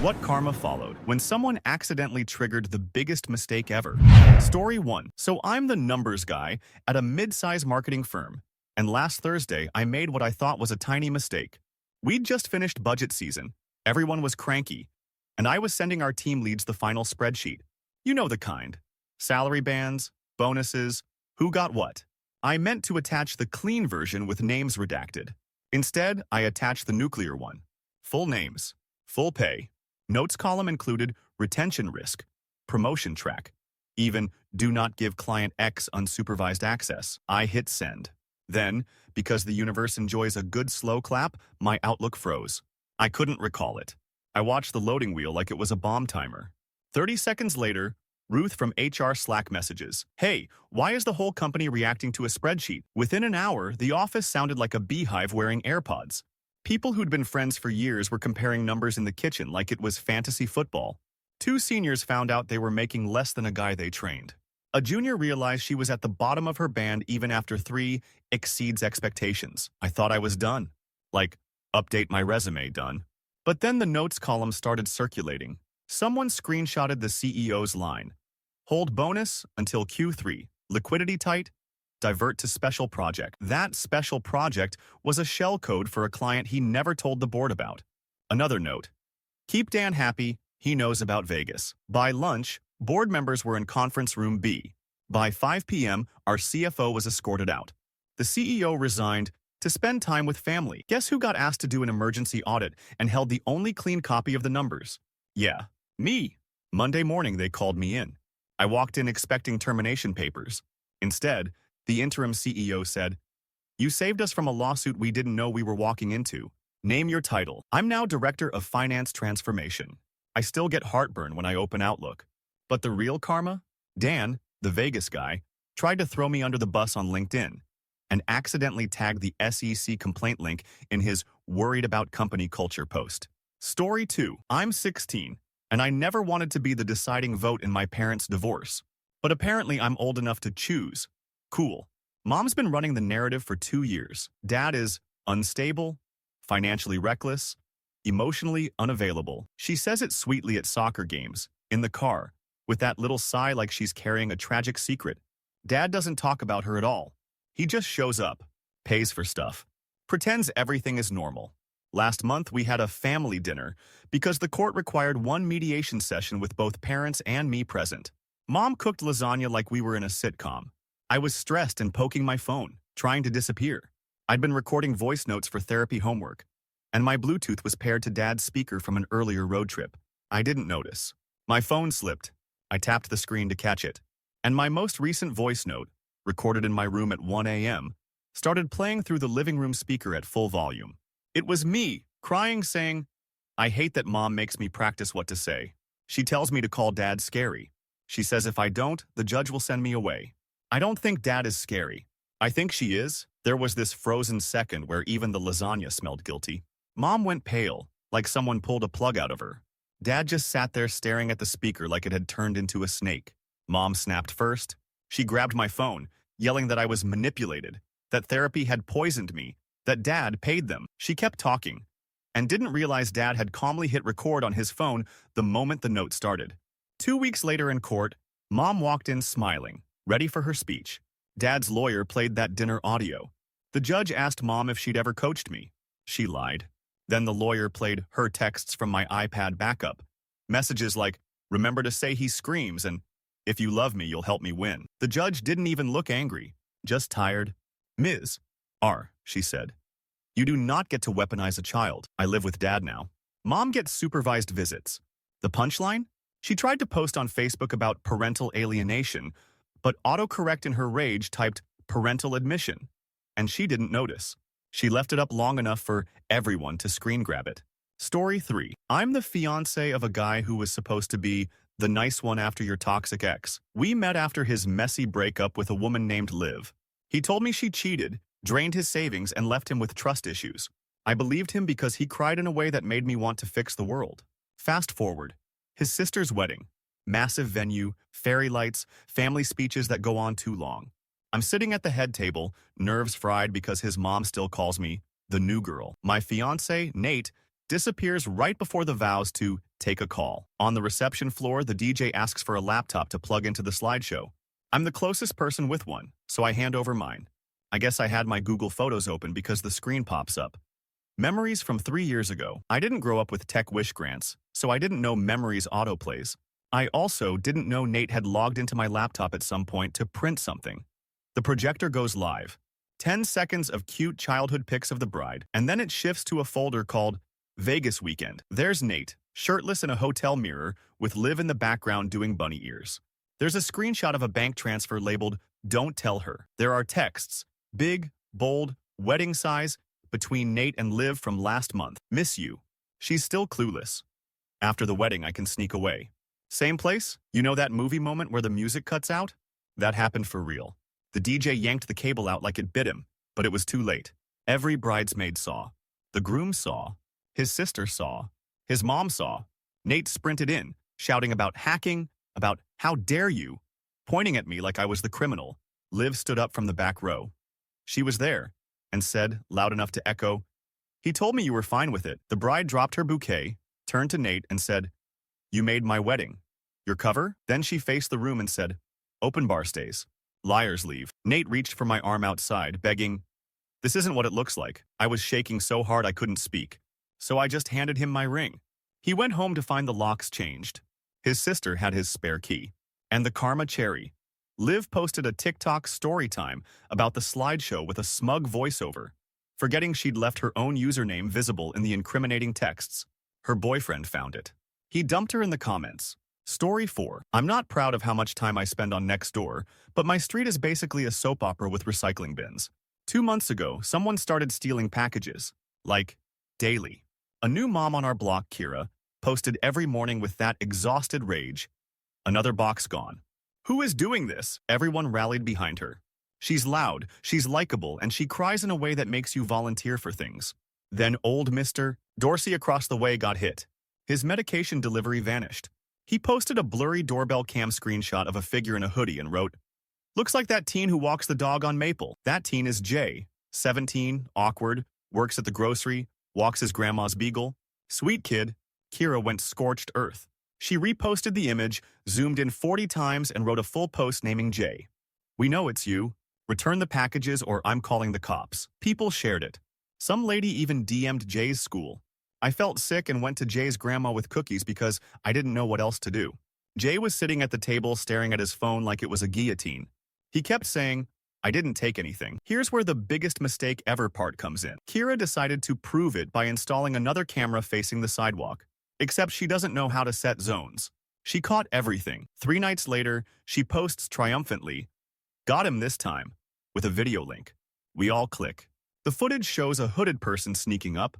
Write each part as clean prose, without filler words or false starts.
What karma followed when someone accidentally triggered the biggest mistake ever. Story 1. So I'm the numbers guy at a mid-size marketing firm, and last Thursday I made what I thought was a tiny mistake. We'd just finished budget season, everyone was cranky, and I was sending our team leads the final spreadsheet. You know the kind. Salary bands, bonuses, who got what. I meant to attach the clean version with names redacted. Instead, I attached the nuclear one. Full names, full pay. Notes column included retention risk, promotion track, even do not give client X unsupervised access. I hit send. Then, because the universe enjoys a good slow clap, my Outlook froze. I couldn't recall it. I watched the loading wheel like it was a bomb timer. 30 seconds later, Ruth from HR Slack messages, "Hey, why is the whole company reacting to a spreadsheet?" Within an hour, the office sounded like a beehive wearing AirPods. People who'd been friends for years were comparing numbers in the kitchen like it was fantasy football. Two seniors found out they were making less than a guy they trained. A junior realized she was at the bottom of her band even after 3 exceeds expectations. I thought I was done. Like, update my resume done. But then the notes column started circulating. Someone screenshotted the CEO's line. Hold bonus until Q3. Liquidity tight. Divert to special project. That special project was a shell code for a client he never told the board about. Another note. Keep Dan happy. He knows about Vegas. By lunch, board members were in conference room B. By 5 p.m., our CFO was escorted out. The CEO resigned to spend time with family. Guess who got asked to do an emergency audit and held the only clean copy of the numbers? Yeah, me. Monday morning, they called me in. I walked in expecting termination papers. Instead, the interim CEO said, "You saved us from a lawsuit we didn't know we were walking into. Name your title." I'm now Director of Finance Transformation. I still get heartburn when I open Outlook. But the real karma? Dan, the Vegas guy, tried to throw me under the bus on LinkedIn and accidentally tagged the SEC complaint link in his worried about company culture post. Story 2. I'm 16, and I never wanted to be the deciding vote in my parents' divorce. But apparently I'm old enough to choose. Cool. Mom's been running the narrative for 2 years. Dad is unstable, financially reckless, emotionally unavailable. She says it sweetly at soccer games, in the car, with that little sigh like she's carrying a tragic secret. Dad doesn't talk about her at all. He just shows up, pays for stuff, pretends everything is normal. Last month, we had a family dinner because the court required one mediation session with both parents and me present. Mom cooked lasagna like we were in a sitcom. I was stressed and poking my phone, trying to disappear. I'd been recording voice notes for therapy homework, and my Bluetooth was paired to Dad's speaker from an earlier road trip. I didn't notice. My phone slipped. I tapped the screen to catch it, and my most recent voice note, recorded in my room at 1 a.m., started playing through the living room speaker at full volume. It was me, crying, saying, "I hate that Mom makes me practice what to say. She tells me to call Dad scary. She says if I don't, the judge will send me away. I don't think Dad is scary. I think she is." There was this frozen second where even the lasagna smelled guilty. Mom went pale, like someone pulled a plug out of her. Dad just sat there staring at the speaker like it had turned into a snake. Mom snapped first. She grabbed my phone, yelling that I was manipulated, that therapy had poisoned me, that Dad paid them. She kept talking, and didn't realize Dad had calmly hit record on his phone the moment the note started. 2 weeks later in court, Mom walked in smiling, ready for her speech. Dad's lawyer played that dinner audio. The judge asked Mom if she'd ever coached me. She lied. Then the lawyer played her texts from my iPad backup. Messages like, "Remember to say he screams," and "If you love me, you'll help me win." The judge didn't even look angry, just tired. "Ms. R," she said, "you do not get to weaponize a child. I live with Dad now." Mom gets supervised visits. The punchline? She tried to post on Facebook about parental alienation, but autocorrect in her rage typed parental admission, and she didn't notice. She left it up long enough for everyone to screen grab it. Story 3. I'm the fiancé of a guy who was supposed to be the nice one after your toxic ex. We met after his messy breakup with a woman named Liv. He told me she cheated, drained his savings, and left him with trust issues. I believed him because he cried in a way that made me want to fix the world. Fast forward. His sister's wedding. Massive venue, fairy lights, family speeches that go on too long. I'm sitting at the head table, nerves fried because his mom still calls me the new girl. My fiancé, Nate, disappears right before the vows to take a call. On the reception floor, the DJ asks for a laptop to plug into the slideshow. I'm the closest person with one, so I hand over mine. I guess I had my Google Photos open because the screen pops up. Memories from 3 years ago. I didn't grow up with tech wish grants, so I didn't know Memories autoplays. I also didn't know Nate had logged into my laptop at some point to print something. The projector goes live. 10 seconds of cute childhood pics of the bride, and then it shifts to a folder called Vegas Weekend. There's Nate, shirtless in a hotel mirror, with Liv in the background doing bunny ears. There's a screenshot of a bank transfer labeled Don't Tell Her. There are texts, big, bold, wedding size, between Nate and Liv from last month. Miss you. She's still clueless. After the wedding, I can sneak away. Same place? You know that movie moment where the music cuts out? That happened for real. The DJ yanked the cable out like it bit him, but it was too late. Every bridesmaid saw. The groom saw. His sister saw. His mom saw. Nate sprinted in, shouting about hacking, about how dare you, pointing at me like I was the criminal. Liv stood up from the back row. She was there, and said, loud enough to echo, "He told me you were fine with it." The bride dropped her bouquet, turned to Nate, and said, "You made my wedding. Your cover?" Then she faced the room and said, "Open bar stays. Liars leave." Nate reached for my arm outside, begging, "This isn't what it looks like." I was shaking so hard I couldn't speak, so I just handed him my ring. He went home to find the locks changed. His sister had his spare key. And the karma cherry. Liv posted a TikTok story time about the slideshow with a smug voiceover, forgetting she'd left her own username visible in the incriminating texts. Her boyfriend found it. He dumped her in the comments. Story 4. I'm not proud of how much time I spend on Nextdoor, but my street is basically a soap opera with recycling bins. 2 months ago, someone started stealing packages, like, daily. A new mom on our block, Kira, posted every morning with that exhausted rage. Another box gone. Who is doing this? Everyone rallied behind her. She's loud, she's likable, and she cries in a way that makes you volunteer for things. Then old Mr. Dorsey across the way got hit. His medication delivery vanished. He posted a blurry doorbell cam screenshot of a figure in a hoodie and wrote, "Looks like that teen who walks the dog on Maple." That teen is Jay, 17, awkward, works at the grocery, walks his grandma's beagle. Sweet kid. Kira went scorched earth. She reposted the image, zoomed in 40 times, and wrote a full post naming Jay. "We know it's you. Return the packages or I'm calling the cops." People shared it. Some lady even DM'd Jay's school. I felt sick and went to Jay's grandma with cookies because I didn't know what else to do. Jay was sitting at the table staring at his phone like it was a guillotine. He kept saying, "I didn't take anything." Here's where the biggest mistake ever part comes in. Kira decided to prove it by installing another camera facing the sidewalk. Except she doesn't know how to set zones. She caught everything. 3 nights later, she posts triumphantly, "Got him this time," with a video link. We all click. The footage shows a hooded person sneaking up,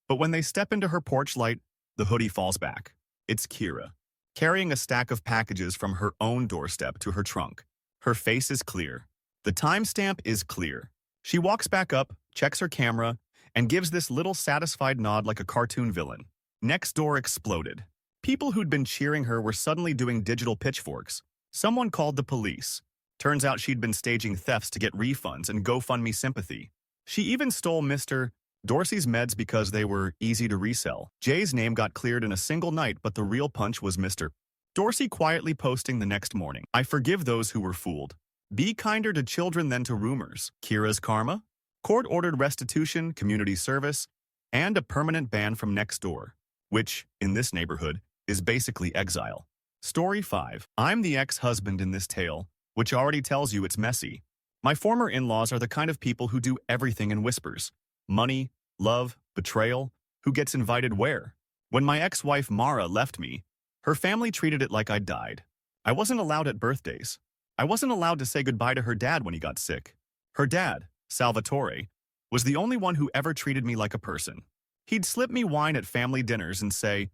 but when they step into her porch light, the hoodie falls back. It's Kira, carrying a stack of packages from her own doorstep to her trunk. Her face is clear. The timestamp is clear. She walks back up, checks her camera, and gives this little satisfied nod like a cartoon villain. Nextdoor exploded. People who'd been cheering her were suddenly doing digital pitchforks. Someone called the police. Turns out she'd been staging thefts to get refunds and GoFundMe sympathy. She even stole Mr. Dorsey's meds because they were easy to resell. Jay's name got cleared in a single night, but the real punch was Mr. Dorsey quietly posting the next morning, "I forgive those who were fooled. Be kinder to children than to rumors." Kira's karma? Court-ordered restitution, community service, and a permanent ban from Nextdoor, which, in this neighborhood, is basically exile. Story 5. I'm the ex-husband in this tale, which already tells you it's messy. My former in-laws are the kind of people who do everything in whispers. Money, love, betrayal, who gets invited where? When my ex-wife Mara left me, her family treated it like I'd died. I wasn't allowed at birthdays. I wasn't allowed to say goodbye to her dad when he got sick. Her dad, Salvatore, was the only one who ever treated me like a person. He'd slip me wine at family dinners and say,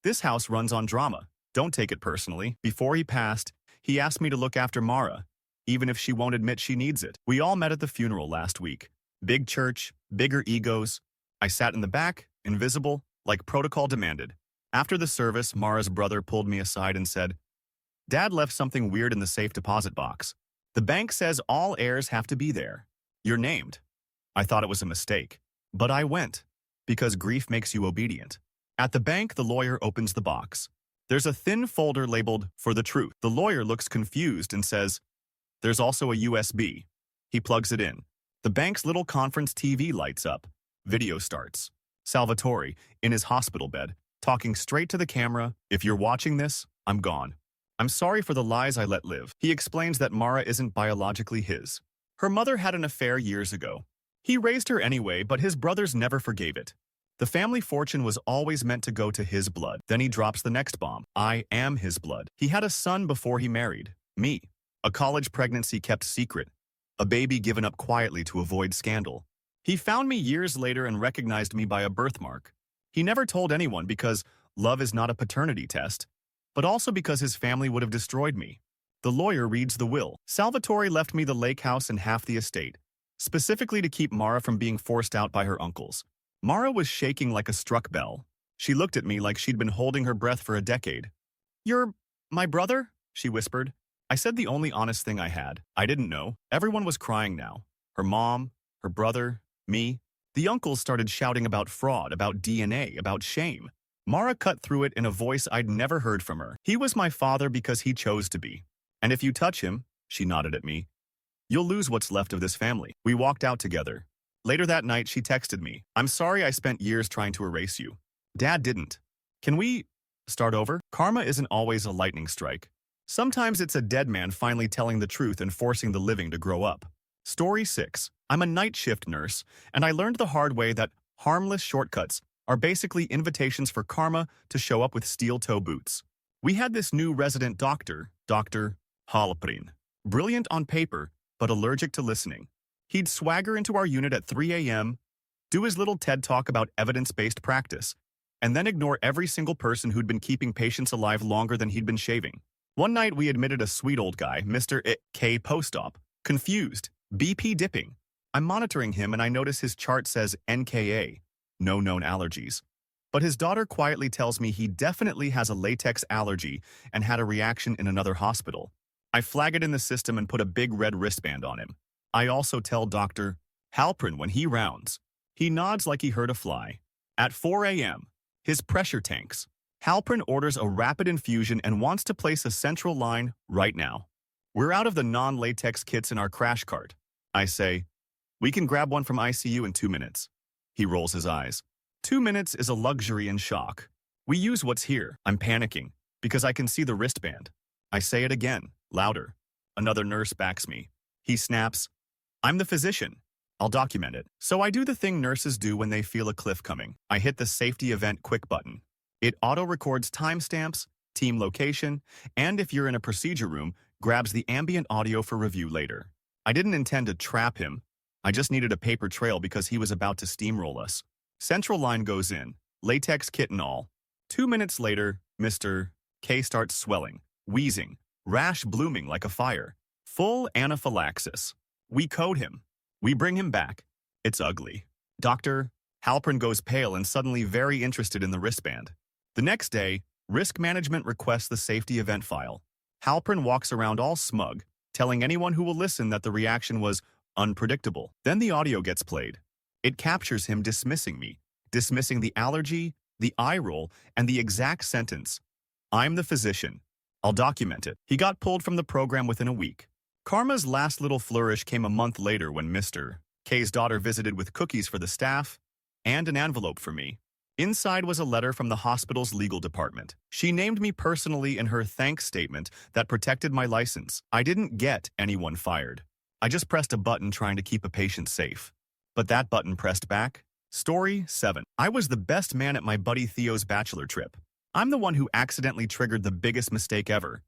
"This house runs on drama. Don't take it personally." Before he passed, he asked me to look after Mara, even if she won't admit she needs it. We all met at the funeral last week. Big church, bigger egos. I sat in the back, invisible, like protocol demanded. After the service, Mara's brother pulled me aside and said, "Dad left something weird in the safe deposit box. The bank says all heirs have to be there. You're named." I thought it was a mistake, but I went. because grief makes you obedient. At the bank, the lawyer opens the box. There's a thin folder labeled "For the Truth." The lawyer looks confused and says, "There's also a USB." He plugs it in. The bank's little conference TV lights up. Video starts. Salvatore, in his hospital bed, talking straight to the camera. "If you're watching this, I'm gone. I'm sorry for the lies I let live." He explains that Mara isn't biologically his. Her mother had an affair years ago. He raised her anyway, but his brothers never forgave it. The family fortune was always meant to go to his blood. Then he drops the next bomb. "I am his blood." He had a son before he married. Me. A college pregnancy kept secret. A baby given up quietly to avoid scandal. He found me years later and recognized me by a birthmark. He never told anyone because love is not a paternity test, but also because his family would have destroyed me. The lawyer reads the will. Salvatore left me the lake house and half the estate, specifically to keep Mara from being forced out by her uncles. Mara was shaking like a struck bell. She looked at me like she'd been holding her breath for a decade. "You're my brother?" she whispered. I said the only honest thing I had. I didn't know. Everyone was crying now. Her mom, her brother, me. The uncles started shouting about fraud, about DNA, about shame. Mara cut through it in a voice I'd never heard from her. "He was my father because he chose to be. And if you touch him," she nodded at me, "you'll lose what's left of this family." We walked out together. Later that night, she texted me, "I'm sorry I spent years trying to erase you. Dad didn't. Can we start over?" Karma isn't always a lightning strike. Sometimes it's a dead man finally telling the truth and forcing the living to grow up. Story 6. I'm a night shift nurse, and I learned the hard way that harmless shortcuts are basically invitations for karma to show up with steel-toe boots. We had this new resident doctor, Dr. Halprin. Brilliant on paper, but allergic to listening. He'd swagger into our unit at 3 a.m., do his little TED talk about evidence-based practice, and then ignore every single person who'd been keeping patients alive longer than he'd been shaving. One night, we admitted a sweet old guy, Mr. K. Postop, confused, BP dipping. I'm monitoring him and I notice his chart says NKA, no known allergies. But his daughter quietly tells me he definitely has a latex allergy and had a reaction in another hospital. I flag it in the system and put a big red wristband on him. I also tell Dr. Halprin when he rounds. He nods like he heard a fly. At 4 a.m., his pressure tanks. Halprin orders a rapid infusion and wants to place a central line right now. We're out of the non-latex kits in our crash cart. I say, "We can grab one from ICU in 2 minutes." He rolls his eyes. 2 minutes is a luxury in shock. We use what's here. I'm panicking because I can see the wristband. I say it again, louder. Another nurse backs me. He snaps, "I'm the physician. I'll document it." So I do the thing nurses do when they feel a cliff coming. I hit the safety event quick button. It auto-records timestamps, team location, and if you're in a procedure room, grabs the ambient audio for review later. I didn't intend to trap him. I just needed a paper trail because he was about to steamroll us. Central line goes in, latex kit and all. 2 minutes later, Mr. K starts swelling, wheezing, rash blooming like a fire. Full anaphylaxis. We code him. We bring him back. It's ugly. Dr. Halprin goes pale and suddenly very interested in the wristband. The next day, risk management requests the safety event file. Halprin walks around all smug, telling anyone who will listen that the reaction was unpredictable. Then the audio gets played. It captures him dismissing me, dismissing the allergy, the eye roll, and the exact sentence. "I'm the physician. I'll document it." He got pulled from the program within a week. Karma's last little flourish came a month later when Mr. K's daughter visited with cookies for the staff and an envelope for me. Inside was a letter from the hospital's legal department. She named me personally in her thanks statement that protected my license. I didn't get anyone fired. I just pressed a button trying to keep a patient safe. But that button pressed back. Story 7. I was the best man at my buddy Theo's bachelor trip. I'm the one who accidentally triggered the biggest mistake ever.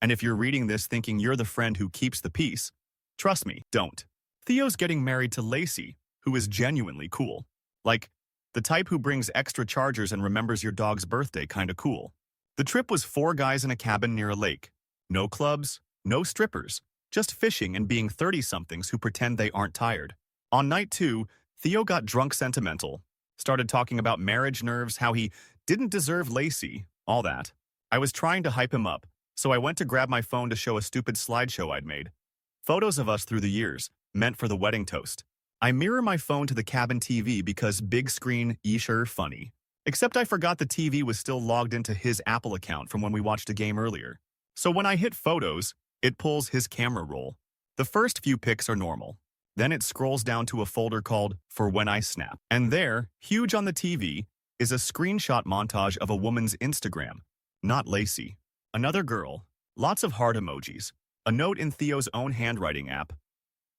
And if you're reading this thinking you're the friend who keeps the peace, trust me, don't. Theo's getting married to Lacey, who is genuinely cool. Like, the type who brings extra chargers and remembers your dog's birthday kinda cool. The trip was 4 guys in a cabin near a lake. No clubs, no strippers, just fishing and being 30-somethings who pretend they aren't tired. On night 2, Theo got drunk sentimental, started talking about marriage nerves, how he didn't deserve Lacey, all that. I was trying to hype him up, so I went to grab my phone to show a stupid slideshow I'd made. Photos of us through the years, meant for the wedding toast. I mirror my phone to the cabin TV because big screen, sure funny. Except I forgot the TV was still logged into his Apple account from when we watched a game earlier. So when I hit photos, it pulls his camera roll. The first few pics are normal. Then it scrolls down to a folder called For When I Snap. And there, huge on the TV, is a screenshot montage of a woman's Instagram. Not Lacey. Another girl. Lots of heart emojis. A note in Theo's own handwriting app.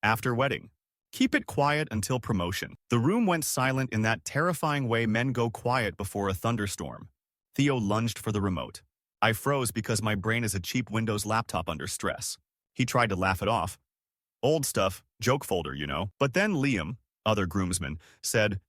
After wedding. Keep it quiet until promotion. The room went silent in that terrifying way men go quiet before a thunderstorm. Theo lunged for the remote. I froze because my brain is a cheap Windows laptop under stress. He tried to laugh it off. Old stuff, joke folder, you know. But then Liam, other groomsman, said,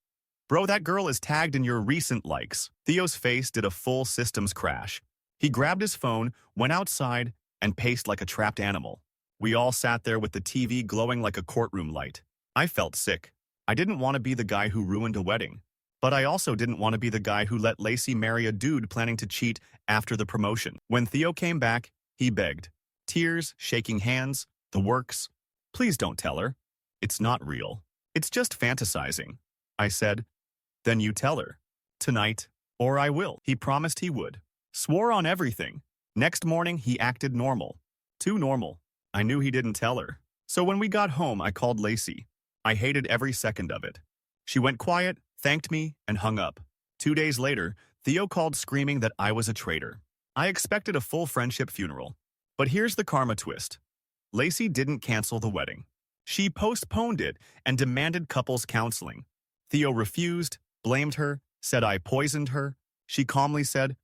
"Bro, that girl is tagged in your recent likes." Theo's face did a full systems crash. He grabbed his phone, went outside, and paced like a trapped animal. We all sat there with the TV glowing like a courtroom light. I felt sick. I didn't want to be the guy who ruined a wedding. But I also didn't want to be the guy who let Lacey marry a dude planning to cheat after the promotion. When Theo came back, he begged. Tears, shaking hands, the works. "Please don't tell her. It's not real. It's just fantasizing." I said. "Then you tell her. Tonight, or I will." He promised he would. Swore on everything. Next morning, he acted normal. Too normal. I knew he didn't tell her. So when we got home, I called Lacey. I hated every second of it. She went quiet, thanked me, and hung up. 2 days later, Theo called screaming that I was a traitor. I expected a full friendship funeral. But here's the karma twist. Lacey didn't cancel the wedding. She postponed it and demanded couples counseling. Theo refused, blamed her, said I poisoned her. She calmly said,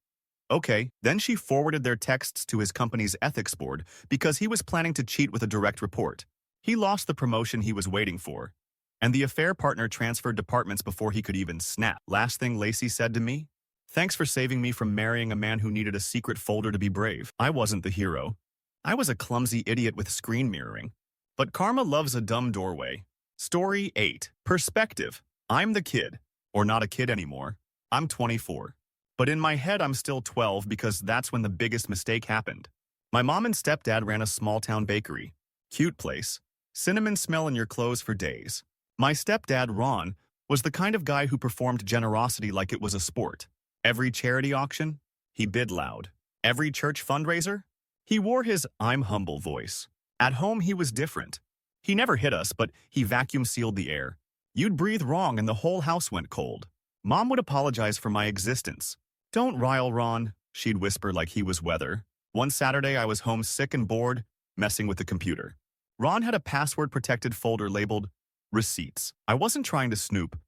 "Okay." Then she forwarded their texts to his company's ethics board because he was planning to cheat with a direct report. He lost the promotion he was waiting for, and the affair partner transferred departments before he could even snap. Last thing Lacey said to me? "Thanks for saving me from marrying a man who needed a secret folder to be brave." I wasn't the hero. I was a clumsy idiot with screen mirroring. But karma loves a dumb doorway. Story 8. Perspective. I'm the kid. Or not a kid anymore. I'm 24. But in my head, I'm still 12 because that's when the biggest mistake happened. My mom and stepdad ran a small-town bakery. Cute place. Cinnamon smell in your clothes for days. My stepdad, Ron, was the kind of guy who performed generosity like it was a sport. Every charity auction, he bid loud. Every church fundraiser, he wore his "I'm humble" voice. At home, he was different. He never hit us, but he vacuum-sealed the air. You'd breathe wrong and the whole house went cold. Mom would apologize for my existence. "Don't rile Ron," she'd whisper like he was weather. One Saturday, I was home sick and bored, messing with the computer. Ron had a password-protected folder labeled Receipts. I wasn't trying to snoop.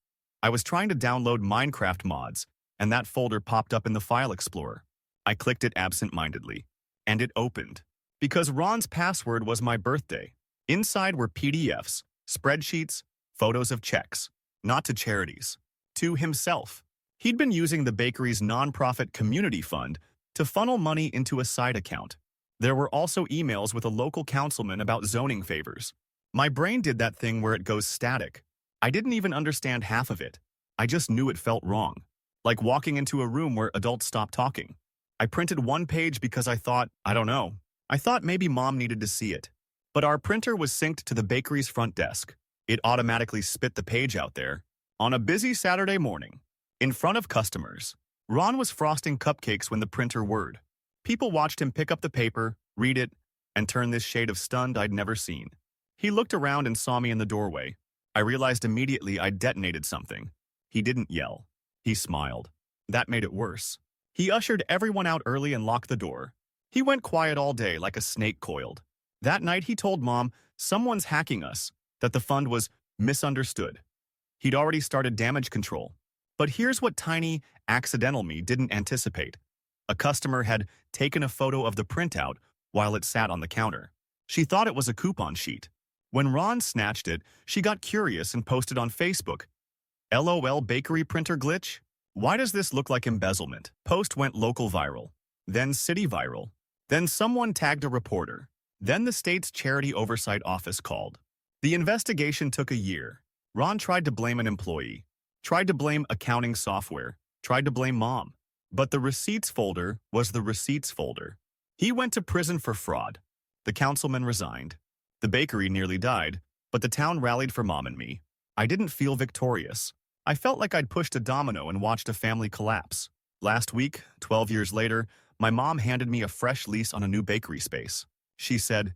I was trying to download Minecraft mods, and that folder popped up in the File Explorer. I clicked it absent-mindedly, and it opened. Because Ron's password was my birthday. Inside were PDFs, spreadsheets, photos of checks. Not to charities. To himself. He'd been using the bakery's nonprofit community fund to funnel money into a side account. There were also emails with a local councilman about zoning favors. My brain did that thing where it goes static. I didn't even understand half of it. I just knew it felt wrong. Like walking into a room where adults stop talking. I printed one page because I thought maybe Mom needed to see it. But our printer was synced to the bakery's front desk. It automatically spit the page out there. On a busy Saturday morning, in front of customers, Ron was frosting cupcakes when the printer whirred. People watched him pick up the paper, read it, and turn this shade of stunned I'd never seen. He looked around and saw me in the doorway. I realized immediately I'd detonated something. He didn't yell. He smiled. That made it worse. He ushered everyone out early and locked the door. He went quiet all day like a snake coiled. That night he told Mom, "Someone's hacking us," that the fund was misunderstood. He'd already started damage control. But here's what tiny, accidental me didn't anticipate. A customer had taken a photo of the printout while it sat on the counter. She thought it was a coupon sheet. When Ron snatched it, she got curious and posted on Facebook, "LOL bakery printer glitch? Why does this look like embezzlement?" Post went local viral, then city viral. Then someone tagged a reporter. Then the state's charity oversight office called. The investigation took a year. Ron tried to blame an employee, tried to blame accounting software, tried to blame Mom. But the receipts folder was the receipts folder. He went to prison for fraud. The councilman resigned. The bakery nearly died, but the town rallied for Mom and me. I didn't feel victorious. I felt like I'd pushed a domino and watched a family collapse. Last week, 12 years later, my mom handed me a fresh lease on a new bakery space. She said,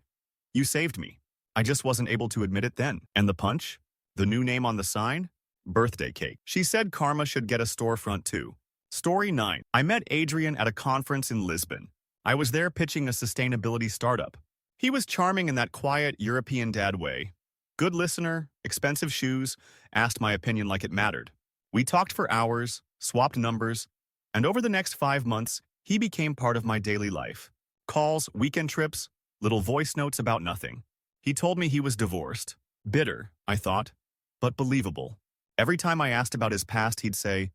"You saved me." I just wasn't able to admit it then. And the punch? The new name on the sign? Birthday cake. She said karma should get a storefront too. Story 9. I met Adrian at a conference in Lisbon. I was there pitching a sustainability startup. He was charming in that quiet European dad way. Good listener, expensive shoes, asked my opinion like it mattered. We talked for hours, swapped numbers, and over the next 5 months, he became part of my daily life. Calls, weekend trips, little voice notes about nothing. He told me he was divorced. Bitter, I thought, but believable. Every time I asked about his past, he'd say,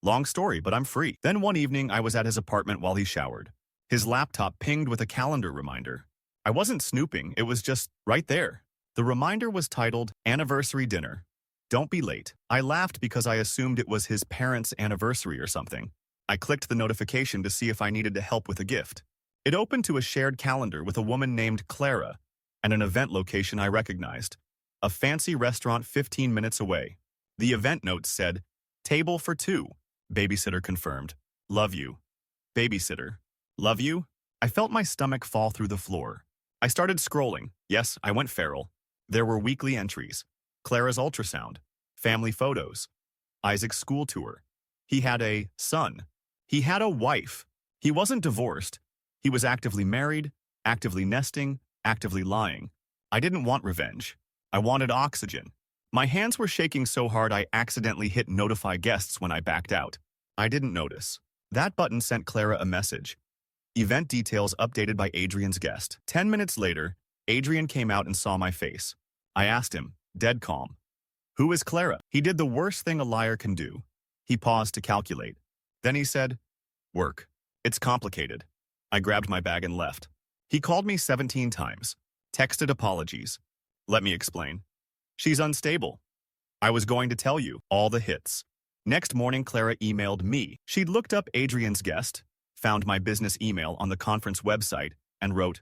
"Long story, but I'm free." Then one evening, I was at his apartment while he showered. His laptop pinged with a calendar reminder. I wasn't snooping, it was just right there. The reminder was titled, "Anniversary Dinner. Don't be late." I laughed because I assumed it was his parents' anniversary or something. I clicked the notification to see if I needed to help with a gift. It opened to a shared calendar with a woman named Clara and an event location I recognized. A fancy restaurant 15 minutes away. The event note said, "Table for 2. Babysitter confirmed. Love you." Babysitter. Love you? I felt my stomach fall through the floor. I started scrolling. Yes, I went feral. There were weekly entries. Clara's ultrasound. Family photos. Isaac's school tour. He had a son. He had a wife. He wasn't divorced. He was actively married, actively nesting, actively lying. I didn't want revenge. I wanted oxygen. My hands were shaking so hard I accidentally hit notify guests when I backed out. I didn't notice. That button sent Clara a message. Event details updated by Adrian's guest. 10 minutes later, Adrian came out and saw my face. I asked him, dead calm, "Who is Clara?" He did the worst thing a liar can do. He paused to calculate. Then he said, "Work. It's complicated." I grabbed my bag and left. He called me 17 times. Texted apologies. Let me explain. She's unstable. I was going to tell you all the hits. Next morning, Clara emailed me. She'd looked up Adrian's guest, found my business email on the conference website, and wrote,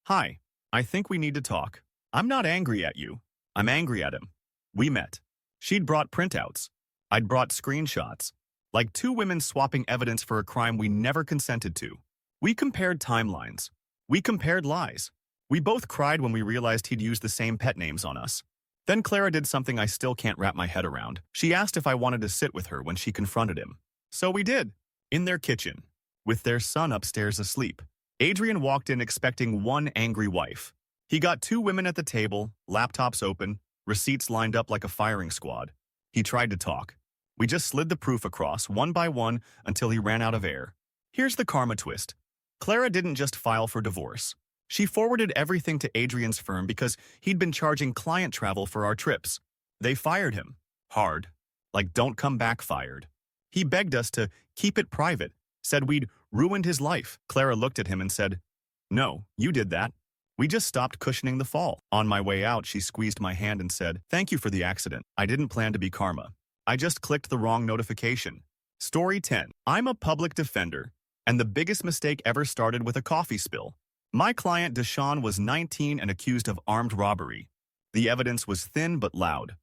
"Hi, I think we need to talk. I'm not angry at you. I'm angry at him." We met. She'd brought printouts. I'd brought screenshots. Like two women swapping evidence for a crime we never consented to. We compared timelines. We compared lies. We both cried when we realized he'd used the same pet names on us. Then Clara did something I still can't wrap my head around. She asked if I wanted to sit with her when she confronted him. So we did. In their kitchen, with their son upstairs asleep. Adrian walked in expecting one angry wife. He got two women at the table, laptops open, receipts lined up like a firing squad. He tried to talk. We just slid the proof across, one by one, until he ran out of air. Here's the karma twist. Clara didn't just file for divorce. She forwarded everything to Adrian's firm because he'd been charging client travel for our trips. They fired him. Hard. Like don't come back fired. He begged us to keep it private, said we'd ruined his life. Clara looked at him and said, "No, you did that." We just stopped cushioning the fall. On my way out, she squeezed my hand and said, "Thank you for the accident. I didn't plan to be karma. I just clicked the wrong notification." Story 10. I'm a public defender, and the biggest mistake ever started with a coffee spill. My client Deshaun was 19 and accused of armed robbery. The evidence was thin but loud.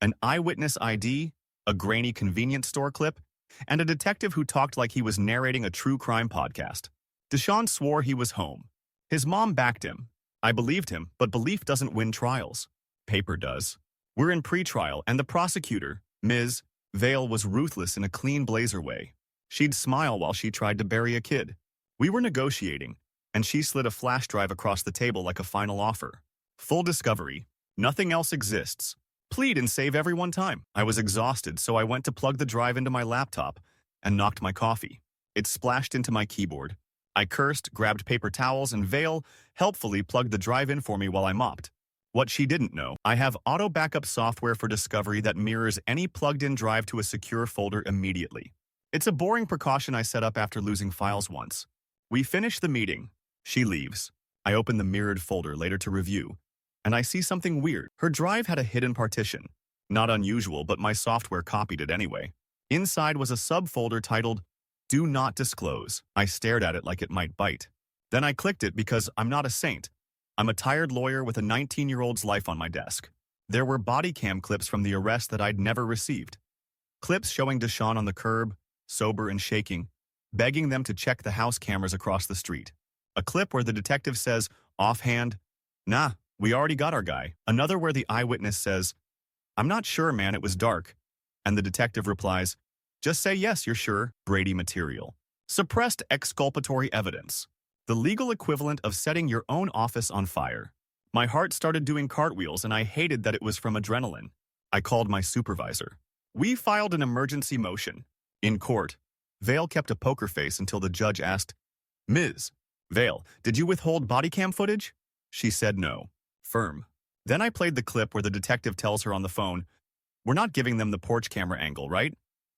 An eyewitness ID, a grainy convenience store clip, and a detective who talked like he was narrating a true crime podcast. Deshaun swore he was home. His mom backed him. I believed him, but belief doesn't win trials. Paper does. We're in pretrial, and the prosecutor, Ms. Vale, was ruthless in a clean blazer way. She'd smile while she tried to bury a kid. We were negotiating, and she slid a flash drive across the table like a final offer. Full discovery. Nothing else exists. Plead and save everyone time. I was exhausted, so I went to plug the drive into my laptop and knocked my coffee. It splashed into my keyboard. I cursed, grabbed paper towels, and Vale helpfully plugged the drive in for me while I mopped. What she didn't know, I have auto backup software for Discovery that mirrors any plugged-in drive to a secure folder immediately. It's a boring precaution I set up after losing files once. We finish the meeting. She leaves. I open the mirrored folder later to review, and I see something weird. Her drive had a hidden partition. Not unusual, but my software copied it anyway. Inside was a subfolder titled, "Do Not Disclose." I stared at it like it might bite. Then I clicked it because I'm not a saint. I'm a tired lawyer with a 19-year-old's life on my desk. There were body cam clips from the arrest that I'd never received. Clips showing Deshaun on the curb, sober and shaking, begging them to check the house cameras across the street. A clip where the detective says, offhand, "Nah, we already got our guy." Another where the eyewitness says, "I'm not sure, man, it was dark." And the detective replies, "Just say yes, you're sure." Brady material. Suppressed exculpatory evidence. The legal equivalent of setting your own office on fire. My heart started doing cartwheels and I hated that it was from adrenaline. I called my supervisor. We filed an emergency motion. In court, Vale kept a poker face until the judge asked, "Ms. Vale, did you withhold body cam footage?" She said no. Firm. Then I played the clip where the detective tells her on the phone, "We're not giving them the porch camera angle, right?"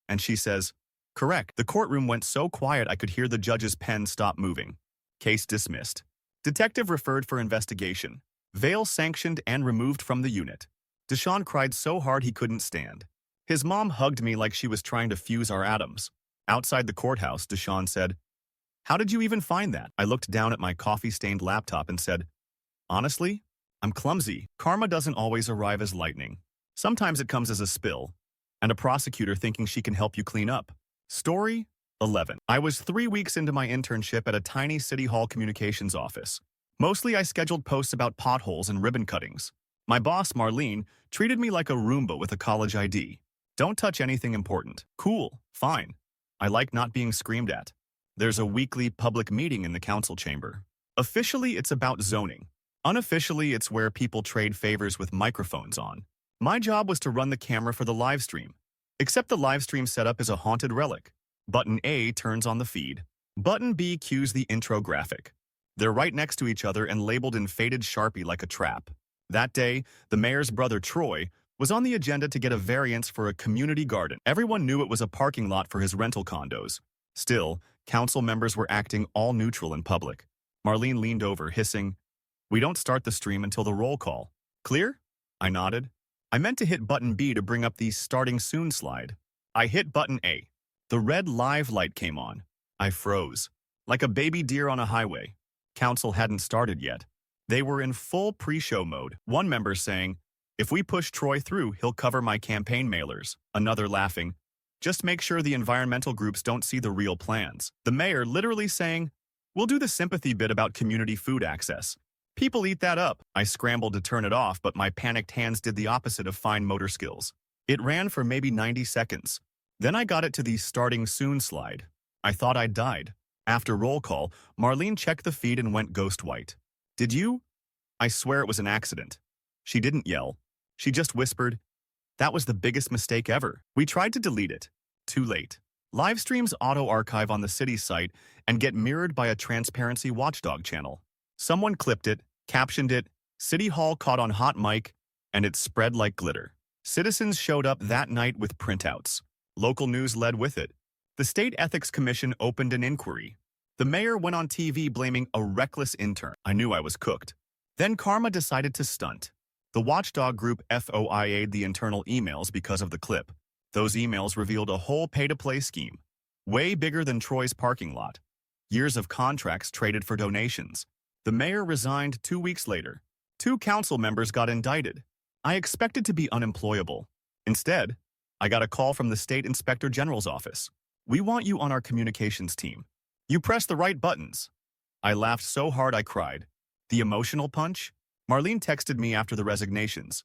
And she says, "Correct." The courtroom went so quiet I could hear the judge's pen stop moving. Case dismissed. Detective referred for investigation. Vale sanctioned and removed from the unit. Deshaun cried so hard he couldn't stand. His mom hugged me like she was trying to fuse our atoms. Outside the courthouse, Deshaun said, "How did you even find that?" I looked down at my coffee-stained laptop and said, "Honestly, I'm clumsy. Karma doesn't always arrive as lightning. Sometimes it comes as a spill, and a prosecutor thinking she can help you clean up." Story 11. I was 3 weeks into my internship at a tiny City Hall communications office. Mostly I scheduled posts about potholes and ribbon cuttings. My boss, Marlene, treated me like a Roomba with a college ID. Don't touch anything important. Cool, fine. I like not being screamed at. There's a weekly public meeting in the council chamber. Officially, it's about zoning. Unofficially, it's where people trade favors with microphones on. My job was to run the camera for the live stream. Except the live stream setup is a haunted relic. Button A turns on the feed. Button B cues the intro graphic. They're right next to each other and labeled in faded Sharpie like a trap. That day, the mayor's brother, Troy, was on the agenda to get a variance for a community garden. Everyone knew it was a parking lot for his rental condos. Still, council members were acting all neutral in public. Marlene leaned over, hissing, "We don't start the stream until the roll call. Clear?" I nodded. I meant to hit button B to bring up the starting soon slide. I hit button A. The red live light came on. I froze. Like a baby deer on a highway. Council hadn't started yet. They were in full pre-show mode. One member saying, "If we push Troy through, he'll cover my campaign mailers." Another laughing, "Just make sure the environmental groups don't see the real plans." The mayor literally saying, "We'll do the sympathy bit about community food access. People eat that up." I scrambled to turn it off, but my panicked hands did the opposite of fine motor skills. It ran for maybe 90 seconds. Then I got it to the starting soon slide. I thought I'd died. After roll call, Marlene checked the feed and went ghost white. "Did you?" I swear it was an accident. She didn't yell. She just whispered, "That was the biggest mistake ever." We tried to delete it. Too late. Live streams auto-archive on the city site and get mirrored by a transparency watchdog channel. Someone clipped it, captioned it, City Hall caught on hot mic, and it spread like glitter. Citizens showed up that night with printouts. Local news led with it. The State Ethics Commission opened an inquiry. The mayor went on TV blaming a reckless intern. I knew I was cooked. Then Karma decided to stunt. The watchdog group FOIA'd the internal emails because of the clip. Those emails revealed a whole pay-to-play scheme. Way bigger than Troy's parking lot. Years of contracts traded for donations. The mayor resigned 2 weeks later. 2 council members got indicted. I expected to be unemployable. Instead, I got a call from the State Inspector General's office. "We want you on our communications team. You press the right buttons." I laughed so hard I cried. The emotional punch? Marlene texted me after the resignations.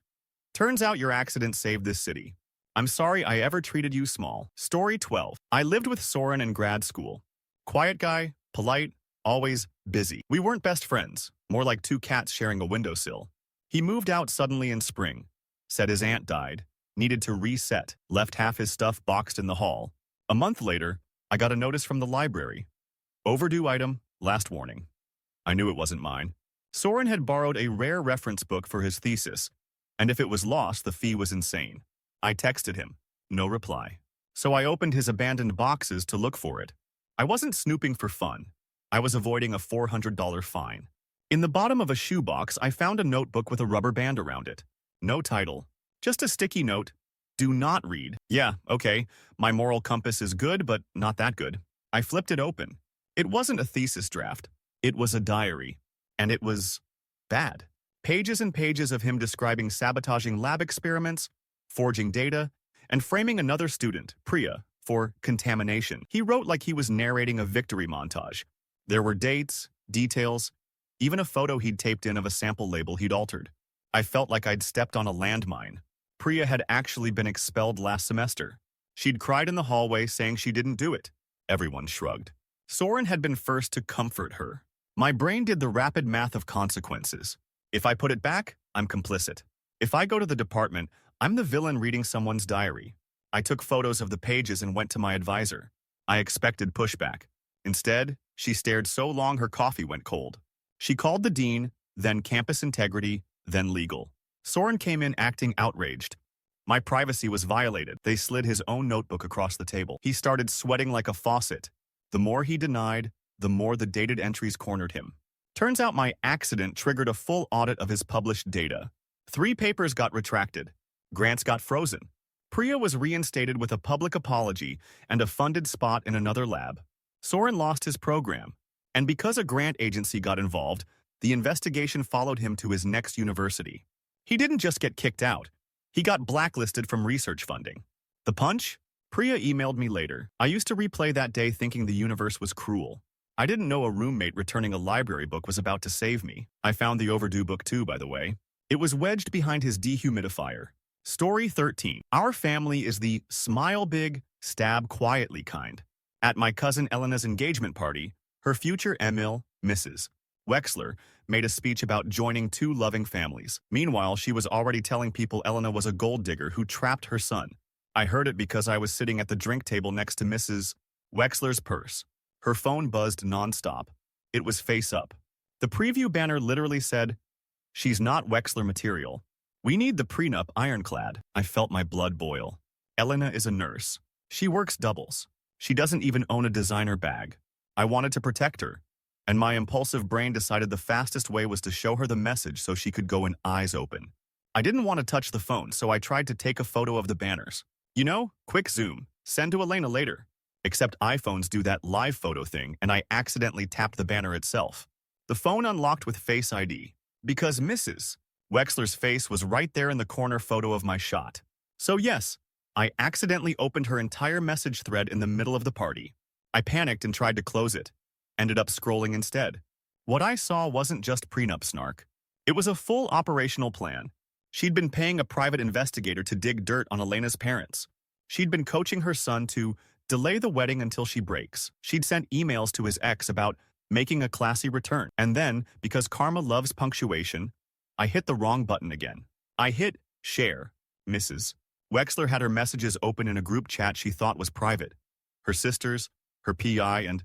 "Turns out your accident saved this city. I'm sorry I ever treated you small." Story 12. I lived with Soren in grad school. Quiet guy, polite, always busy. We weren't best friends, more like 2 cats sharing a windowsill. He moved out suddenly in spring. Said his aunt died. Needed to reset. Left half his stuff boxed in the hall. A month later, I got a notice from the library. Overdue item, last warning. I knew it wasn't mine. Soren had borrowed a rare reference book for his thesis, and if it was lost, the fee was insane. I texted him. No reply. So I opened his abandoned boxes to look for it. I wasn't snooping for fun. I was avoiding a $400 fine. In the bottom of a shoebox, I found a notebook with a rubber band around it. No title. Just a sticky note. Do not read. Yeah, okay. My moral compass is good, but not that good. I flipped it open. It wasn't a thesis draft. It was a diary. And it was bad. Pages and pages of him describing sabotaging lab experiments, forging data, and framing another student, Priya, for contamination. He wrote like he was narrating a victory montage. There were dates, details, even a photo he'd taped in of a sample label he'd altered. I felt like I'd stepped on a landmine. Priya had actually been expelled last semester. She'd cried in the hallway saying she didn't do it. Everyone shrugged. Soren had been first to comfort her. My brain did the rapid math of consequences. If I put it back, I'm complicit. If I go to the department, I'm the villain reading someone's diary. I took photos of the pages and went to my advisor. I expected pushback. Instead, she stared so long her coffee went cold. She called the dean, then campus integrity, then legal. Soren came in acting outraged. My privacy was violated. They slid his own notebook across the table. He started sweating like a faucet. The more he denied, the more the dated entries cornered him. Turns out my accident triggered a full audit of his published data. 3 papers got retracted. Grants got frozen. Priya was reinstated with a public apology and a funded spot in another lab. Soren lost his program. And because a grant agency got involved, the investigation followed him to his next university. He didn't just get kicked out. He got blacklisted from research funding. The punch? Priya emailed me later. I used to replay that day thinking the universe was cruel. I didn't know a roommate returning a library book was about to save me. I found the overdue book too, by the way. It was wedged behind his dehumidifier. Story 13. Our family is the smile big, stab quietly kind. At my cousin Elena's engagement party, her future Emil, Mrs. Wexler, made a speech about joining 2 loving families. Meanwhile, she was already telling people Elena was a gold digger who trapped her son. I heard it because I was sitting at the drink table next to Mrs. Wexler's purse. Her phone buzzed nonstop. It was face up. The preview banner literally said, "She's not Wexler material. We need the prenup ironclad." I felt my blood boil. Elena is a nurse. She works doubles. She doesn't even own a designer bag. I wanted to protect her, and my impulsive brain decided the fastest way was to show her the message so she could go in eyes open. I didn't want to touch the phone, so I tried to take a photo of the banners. You know, quick zoom, send to Elena later. Except iPhones do that live photo thing, and I accidentally tapped the banner itself. The phone unlocked with Face ID, because Mrs. Wexler's face was right there in the corner photo of my shot. So yes, I accidentally opened her entire message thread in the middle of the party. I panicked and tried to close it. Ended up scrolling instead. What I saw wasn't just prenup snark. It was a full operational plan. She'd been paying a private investigator to dig dirt on Elena's parents. She'd been coaching her son to delay the wedding until she breaks. She'd sent emails to his ex about making a classy return. And then, because karma loves punctuation, I hit the wrong button again. I hit share. Mrs. Wexler had her messages open in a group chat she thought was private. Her sisters, her PI, and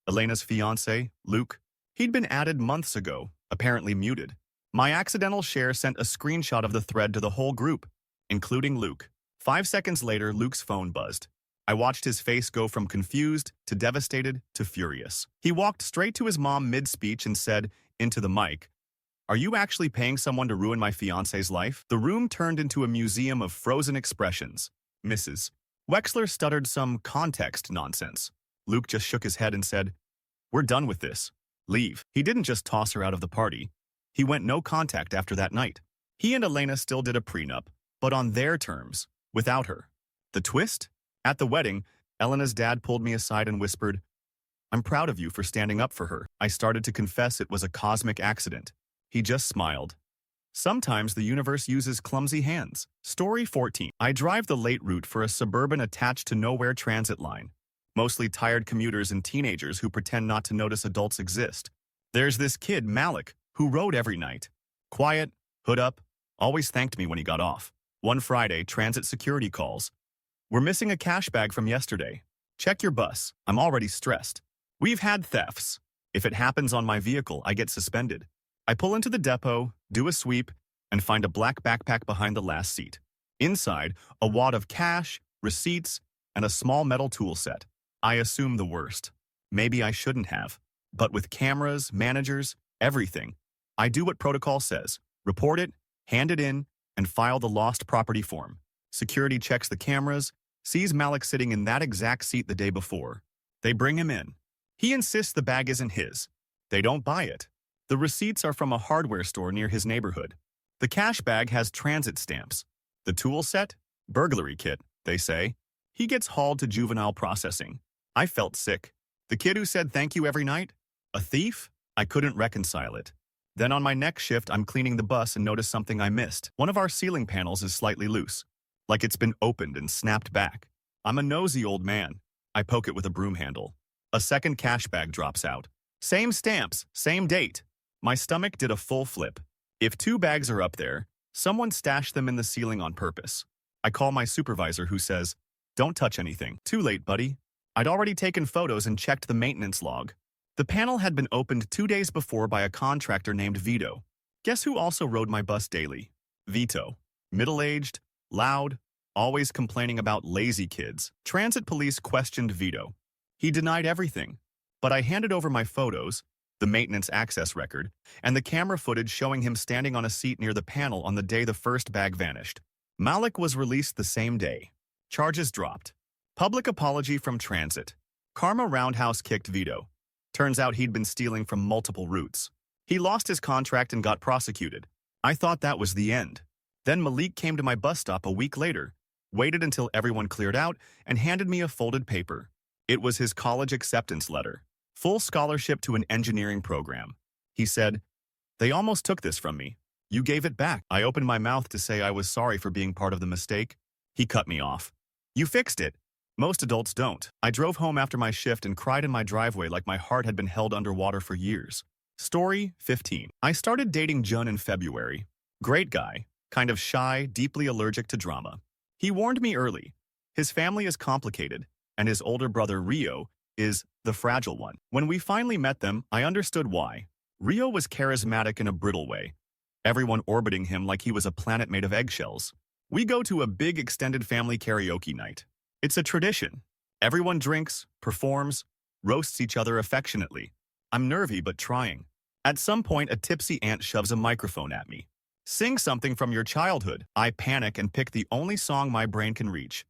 Elena's fiancé, Luke. He'd been added months ago, apparently muted. My accidental share sent a screenshot of the thread to the whole group, including Luke. 5 seconds later, Luke's phone buzzed. I watched his face go from confused to devastated to furious. He walked straight to his mom mid-speech and said, into the mic, "Are you actually paying someone to ruin my fiancé's life?" The room turned into a museum of frozen expressions. Mrs. Wexler stuttered some context nonsense. Luke just shook his head and said, "We're done with this. Leave." He didn't just toss her out of the party. He went no contact after that night. He and Elena still did a prenup, but on their terms, without her. The twist? At the wedding, Elena's dad pulled me aside and whispered, "I'm proud of you for standing up for her." I started to confess it was a cosmic accident. He just smiled. Sometimes the universe uses clumsy hands. Story 14. I drive the late route for a suburban attached to nowhere transit line. Mostly tired commuters and teenagers who pretend not to notice adults exist. There's this kid, Malik, who rode every night. Quiet, hood up, always thanked me when he got off. One Friday, transit security calls. "We're missing a cash bag from yesterday. Check your bus. I'm already stressed. We've had thefts. If it happens on my vehicle, I get suspended." I pull into the depot, do a sweep, and find a black backpack behind the last seat. Inside, a wad of cash, receipts, and a small metal tool set. I assume the worst. Maybe I shouldn't have. But with cameras, managers, everything, I do what protocol says. Report it, hand it in, and file the lost property form. Security checks the cameras, sees Malik sitting in that exact seat the day before. They bring him in. He insists the bag isn't his. They don't buy it. The receipts are from a hardware store near his neighborhood. The cash bag has transit stamps. The tool set? Burglary kit, they say. He gets hauled to juvenile processing. I felt sick. The kid who said thank you every night? A thief? I couldn't reconcile it. Then on my next shift, I'm cleaning the bus and notice something I missed. One of our ceiling panels is slightly loose, like it's been opened and snapped back. I'm a nosy old man. I poke it with a broom handle. A second cash bag drops out. Same stamps, same date. My stomach did a full flip. If two bags are up there, someone stashed them in the ceiling on purpose. I call my supervisor, who says, "Don't touch anything." Too late, buddy. I'd already taken photos and checked the maintenance log. The panel had been opened 2 days before by a contractor named Vito. Guess who also rode my bus daily? Vito. Middle-aged, loud, always complaining about lazy kids. Transit police questioned Vito. He denied everything. But I handed over my photos, the maintenance access record, and the camera footage showing him standing on a seat near the panel on the day the first bag vanished. Malik was released the same day. Charges dropped. Public apology from Transit. Karma roundhouse kicked Vito. Turns out he'd been stealing from multiple routes. He lost his contract and got prosecuted. I thought that was the end. Then Malik came to my bus stop a week later, waited until everyone cleared out, and handed me a folded paper. It was his college acceptance letter. Full scholarship to an engineering program. He said, "They almost took this from me. You gave it back." I opened my mouth to say I was sorry for being part of the mistake. He cut me off. "You fixed it. Most adults don't." I drove home after my shift and cried in my driveway like my heart had been held underwater for years. Story 15. I started dating Jun in February. Great guy, kind of shy, deeply allergic to drama. He warned me early. His family is complicated, and his older brother Rio is the fragile one. When we finally met them, I understood why. Rio was charismatic in a brittle way, everyone orbiting him like he was a planet made of eggshells. We go to a big extended family karaoke night. It's a tradition. Everyone drinks, performs, roasts each other affectionately. I'm nervy but trying. At some point, a tipsy aunt shoves a microphone at me. "Sing something from your childhood." I panic and pick the only song my brain can reach.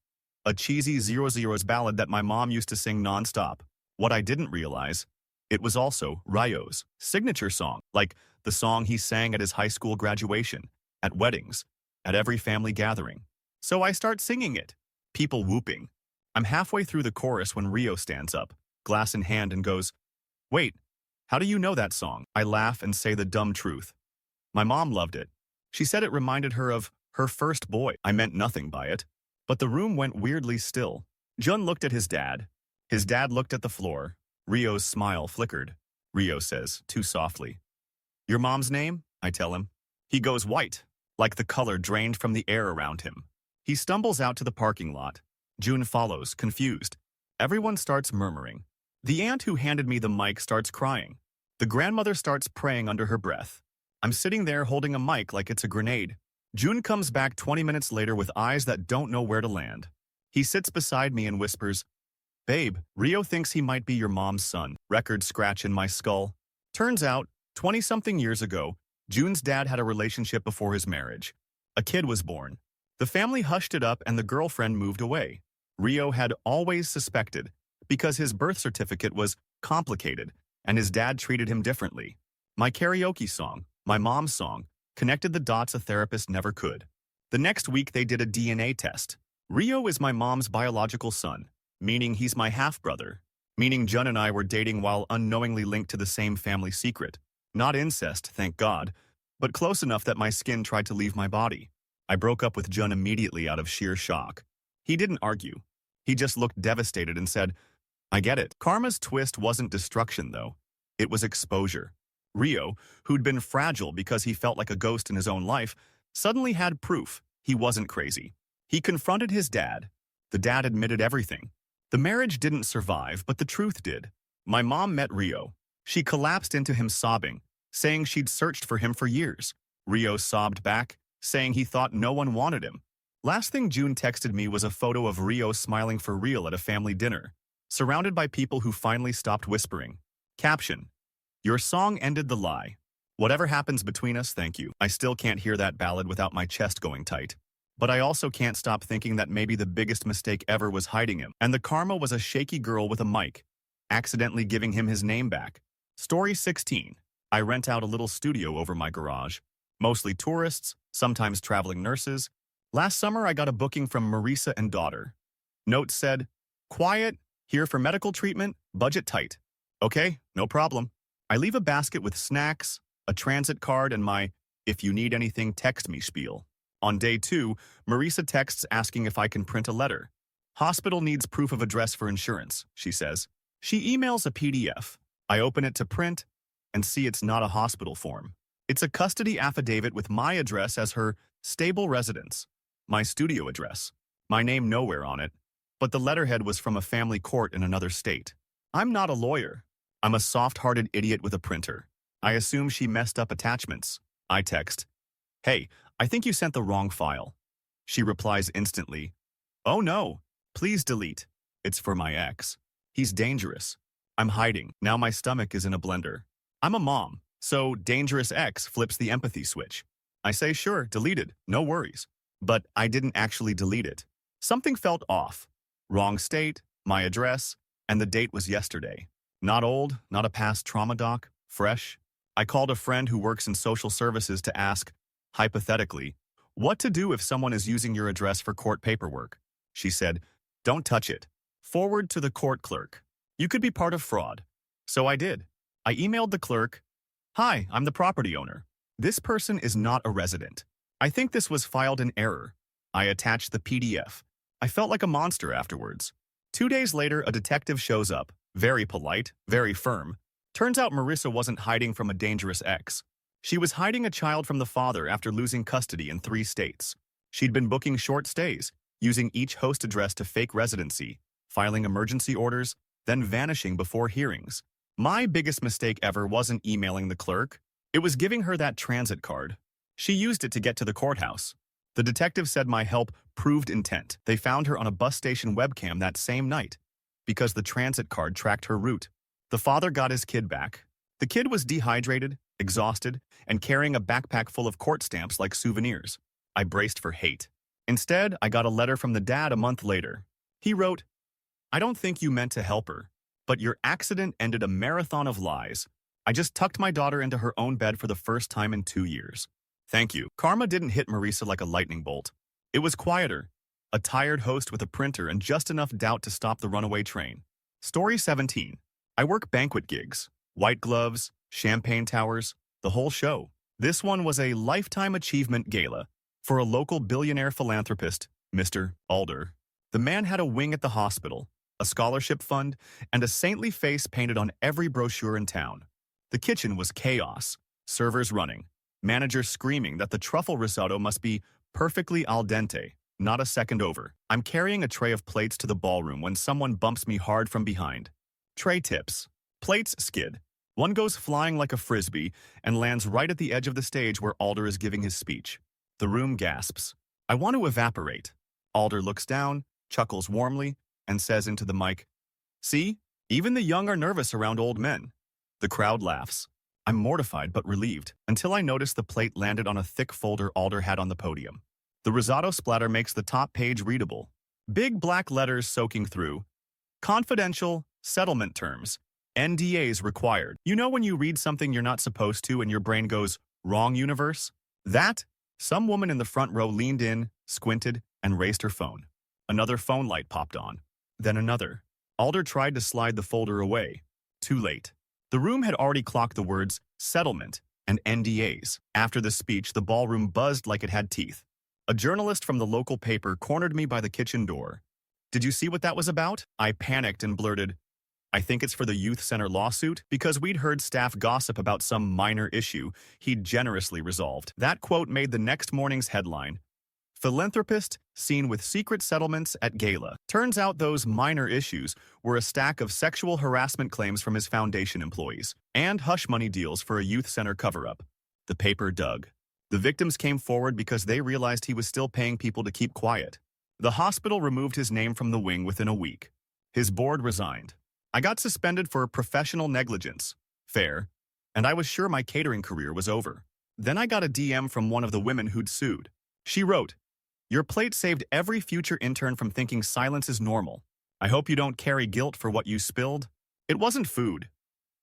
A cheesy Zeros ballad that my mom used to sing nonstop. What I didn't realize, it was also Ryo's signature song, like the song he sang at his high school graduation, at weddings, at every family gathering. So I start singing it. People whooping. I'm halfway through the chorus when Rio stands up, glass in hand, and goes, "Wait, how do you know that song?" I laugh and say the dumb truth. My mom loved it. She said it reminded her of her first boy. I meant nothing by it. But the room went weirdly still. Jun looked at his dad. His dad looked at the floor. Rio's smile flickered. Rio says, too softly, "Your mom's name?" I tell him. He goes white, like the color drained from the air around him. He stumbles out to the parking lot. Jun follows, confused. Everyone starts murmuring. The aunt who handed me the mic starts crying. The grandmother starts praying under her breath. I'm sitting there holding a mic like it's a grenade. Jun comes back 20 minutes later with eyes that don't know where to land. He sits beside me and whispers, "Babe, Rio thinks he might be your mom's son." Record scratch in my skull. Turns out, 20-something years ago, Jun's dad had a relationship before his marriage. A kid was born. The family hushed it up and the girlfriend moved away. Rio had always suspected, because his birth certificate was complicated and his dad treated him differently. My karaoke song, my mom's song, connected the dots a therapist never could. The next week they did a DNA test. Rio is my mom's biological son, meaning he's my half-brother, meaning Jun and I were dating while unknowingly linked to the same family secret. Not incest, thank God, but close enough that my skin tried to leave my body. I broke up with Jun immediately out of sheer shock. He didn't argue. He just looked devastated and said, "I get it." Karma's twist wasn't destruction, though. It was exposure. Rio, who'd been fragile because he felt like a ghost in his own life, suddenly had proof he wasn't crazy. He confronted his dad. The dad admitted everything. The marriage didn't survive, but the truth did. My mom met Rio. She collapsed into him sobbing, saying she'd searched for him for years. Rio sobbed back, saying he thought no one wanted him. Last thing Jun texted me was a photo of Rio smiling for real at a family dinner, surrounded by people who finally stopped whispering. Caption: "Your song ended the lie. Whatever happens between us, thank you." I still can't hear that ballad without my chest going tight. But I also can't stop thinking that maybe the biggest mistake ever was hiding him, and the karma was a shaky girl with a mic, accidentally giving him his name back. Story 16. I rent out a little studio over my garage. Mostly tourists, sometimes traveling nurses. Last summer, I got a booking from Marisa and daughter. Note said, quiet, here for medical treatment, budget tight. Okay, no problem. I leave a basket with snacks, a transit card, and my if you need anything, text me spiel. On day 2, Marisa texts asking if I can print a letter. Hospital needs proof of address for insurance, she says. She emails a PDF. I open it to print and see it's not a hospital form. It's a custody affidavit with my address as her stable residence, my studio address, my name nowhere on it, but the letterhead was from a family court in another state. I'm not a lawyer. I'm a soft-hearted idiot with a printer. I assume she messed up attachments. I text, hey, I think you sent the wrong file. She replies instantly, oh no, please delete. It's for my ex. He's dangerous. I'm hiding. Now my stomach is in a blender. I'm a mom, so dangerous ex flips the empathy switch. I say, sure, deleted, no worries. But I didn't actually delete it. Something felt off. Wrong state, my address, and the date was yesterday. Not old, not a past trauma doc, fresh. I called a friend who works in social services to ask, hypothetically, what to do if someone is using your address for court paperwork. She said, don't touch it. Forward to the court clerk. You could be part of fraud. So I did. I emailed the clerk, hi, I'm the property owner. This person is not a resident. I think this was filed in error. I attached the PDF. I felt like a monster afterwards. 2 days later, a detective shows up, very polite, very firm. Turns out Marisa wasn't hiding from a dangerous ex. She was hiding a child from the father after losing custody in 3 states. She'd been booking short stays, using each host address to fake residency, filing emergency orders, then vanishing before hearings. My biggest mistake ever wasn't emailing the clerk. It was giving her that transit card. She used it to get to the courthouse. The detective said my help proved intent. They found her on a bus station webcam that same night because the transit card tracked her route. The father got his kid back. The kid was dehydrated, exhausted, and carrying a backpack full of court stamps like souvenirs. I braced for hate. Instead, I got a letter from the dad a month later. He wrote, I don't think you meant to help her, but your accident ended a marathon of lies. I just tucked my daughter into her own bed for the first time in 2 years. Thank you. Karma didn't hit Marisa like a lightning bolt. It was quieter. A tired host with a printer and just enough doubt to stop the runaway train. Story 17. I work banquet gigs. White gloves, champagne towers, the whole show. This one was a Lifetime Achievement Gala for a local billionaire philanthropist, Mr. Alder. The man had a wing at the hospital, a scholarship fund, and a saintly face painted on every brochure in town. The kitchen was chaos, servers running, managers screaming that the truffle risotto must be perfectly al dente, not a second over. I'm carrying a tray of plates to the ballroom when someone bumps me hard from behind. Tray tips. Plates skid. One goes flying like a frisbee and lands right at the edge of the stage where Alder is giving his speech. The room gasps. I want to evaporate. Alder looks down, chuckles warmly, and says into the mic, see, even the young are nervous around old men. The crowd laughs. I'm mortified but relieved until I notice the plate landed on a thick folder Alder had on the podium. The risotto splatter makes the top page readable. Big black letters soaking through. Confidential, settlement terms. NDAs required. You know when you read something you're not supposed to and your brain goes, wrong universe? That? Some woman in the front row leaned in, squinted, and raised her phone. Another phone light popped on. Then another. Alder tried to slide the folder away. Too late. The room had already clocked the words settlement and NDAs. After the speech, the ballroom buzzed like it had teeth. A journalist from the local paper cornered me by the kitchen door. Did you see what that was about? I panicked and blurted, I think it's for the youth center lawsuit, because we'd heard staff gossip about some minor issue he'd generously resolved. That quote made the next morning's headline. Philanthropist seen with secret settlements at gala. Turns out those minor issues were a stack of sexual harassment claims from his foundation employees and hush money deals for a youth center cover-up. The paper dug. The victims came forward because they realized he was still paying people to keep quiet. The hospital removed his name from the wing within a week. His board resigned. I got suspended for professional negligence. Fair. And I was sure my catering career was over. Then I got a DM from one of the women who'd sued. She wrote, your plate saved every future intern from thinking silence is normal. I hope you don't carry guilt for what you spilled. It wasn't food.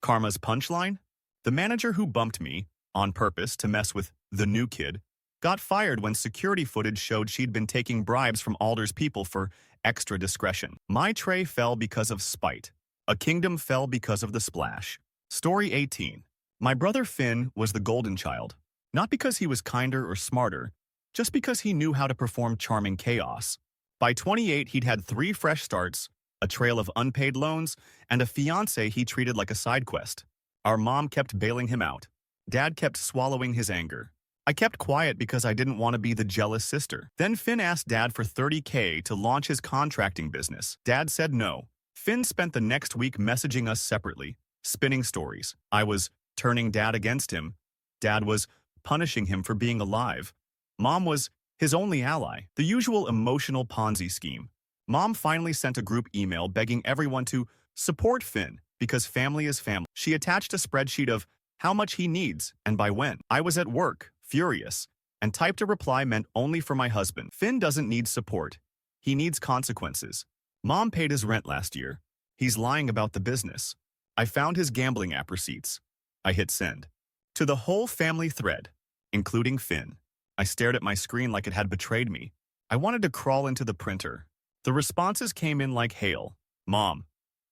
Karma's punchline? The manager who bumped me, on purpose to mess with the new kid, got fired when security footage showed she'd been taking bribes from Alder's people for extra discretion. My tray fell because of spite. A kingdom fell because of the splash. Story 18. My brother Finn was the golden child. Not because he was kinder or smarter, just because he knew how to perform charming chaos. By 28, he'd had 3 fresh starts, a trail of unpaid loans, and a fiancé he treated like a side quest. Our mom kept bailing him out. Dad kept swallowing his anger. I kept quiet because I didn't want to be the jealous sister. Then Finn asked Dad for $30K to launch his contracting business. Dad said no. Finn spent the next week messaging us separately, spinning stories. I was turning Dad against him. Dad was punishing him for being alive. Mom was his only ally, the usual emotional Ponzi scheme. Mom finally sent a group email begging everyone to support Finn because family is family. She attached a spreadsheet of how much he needs and by when. I was at work, furious, and typed a reply meant only for my husband. Finn doesn't need support. He needs consequences. Mom paid his rent last year. He's lying about the business. I found his gambling app receipts. I hit send. To the whole family thread, including Finn. I stared at my screen like it had betrayed me. I wanted to crawl into the printer. The responses came in like hail. Mom.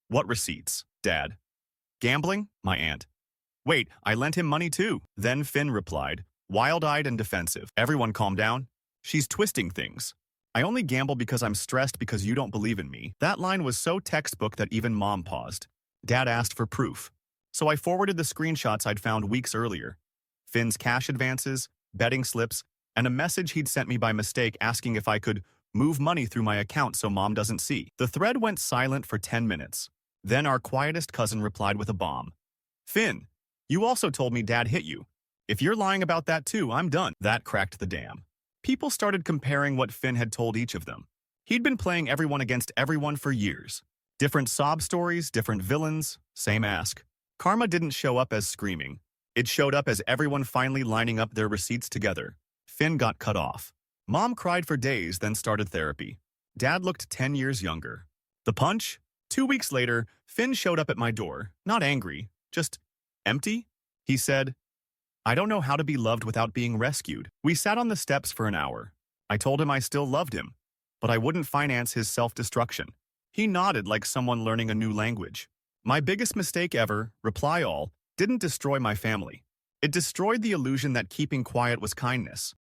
What receipts? Dad. Gambling? My aunt. Wait, I lent him money too. Then Finn replied, wild-eyed and defensive. Everyone calm down. She's twisting things. I only gamble because I'm stressed because you don't believe in me. That line was so textbook that even Mom paused. Dad asked for proof. So I forwarded the screenshots I'd found weeks earlier. Finn's cash advances, betting slips, and a message he'd sent me by mistake asking if I could move money through my account so Mom doesn't see. The thread went silent for 10 minutes. Then our quietest cousin replied with a bomb. Finn, you also told me Dad hit you. If you're lying about that too, I'm done. That cracked the dam. People started comparing what Finn had told each of them. He'd been playing everyone against everyone for years. Different sob stories, different villains, same ask. Karma didn't show up as screaming. It showed up as everyone finally lining up their receipts together. Finn got cut off. Mom cried for days, then started therapy. Dad looked 10 years younger. The punch? 2 weeks later, Finn showed up at my door, not angry, just empty. He said, I don't know how to be loved without being rescued. We sat on the steps for an hour. I told him I still loved him, but I wouldn't finance his self-destruction. He nodded like someone learning a new language. My biggest mistake ever, reply all, didn't destroy my family. It destroyed the illusion that keeping quiet was kindness.